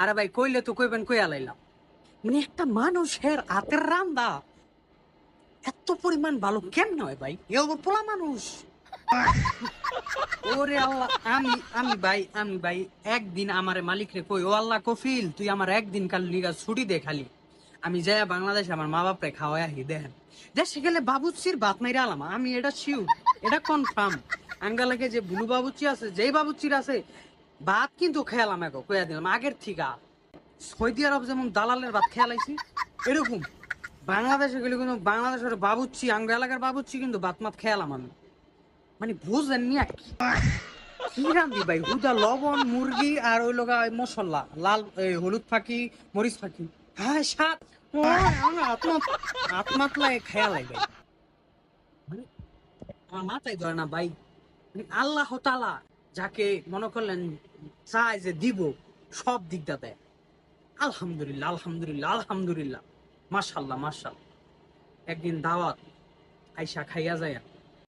আরে ভাই কইলে তো কইবেন কই আলাইলাম, মানে একটা মানুষের হাতের রান্দা এত পরিমাণ ভালো কেমন হয় ভাই? এ পোলা মানুষ। ওরে আল্লাহ, আমি ভাই একদিন আমারে মালিক রে কই, ও আল্লাহ কফিল তুই আমার একদিন কাল লিগা ছুটি দে খালি, আমি যাই বাংলাদেশে আমার মা বাপরে খাওয়াই আহি। দেখেন দেশে গেলে বাবুচির ভাত মাইরা আলাম, আমি এটা শিওর, এটা কনফার্ম। আঙ্গালাকে যে বুলু বাবুচি আছে, যেই বাবুচির আছে, ভাত কিন্তু খেয়ালাম এখন কইয়া দিলাম আগের থিকা। সৌদি আরব যেমন দালালের ভাত খেয়ালাইছি, এরকম বাংলাদেশে গেলে কিন্তু বাংলাদেশের বাবুচ্চি, আঙ্গ এলাকার বাবুচ্চি কিন্তু ভাত মাত খেয়ালাম আমি। মানে বুঝলেন নি আর কি কি রান্ধি ভাই, হুদা লবণ মুরগি আর ওই লগা মশলা লাল হলুদ ফাঁকি মরিচ ফাঁকি, হ্যাঁ সাত আত্মাতলায় খেয়ালাই ভাই। মানে আমার মাথায় ধরে না ভাই, মানে আল্লাহ তাআলা যাকে মনে করলেন চায় যে দিব, সব দিকটা দেয়। আলহামদুলিল্লাহ আলহামদুলিল্লাহ আলহামদুলিল্লাহ, মাশাল্লাহ মাশাল্লাহ। একদিন দাওয়াত, আইসা খাইয়া যায়।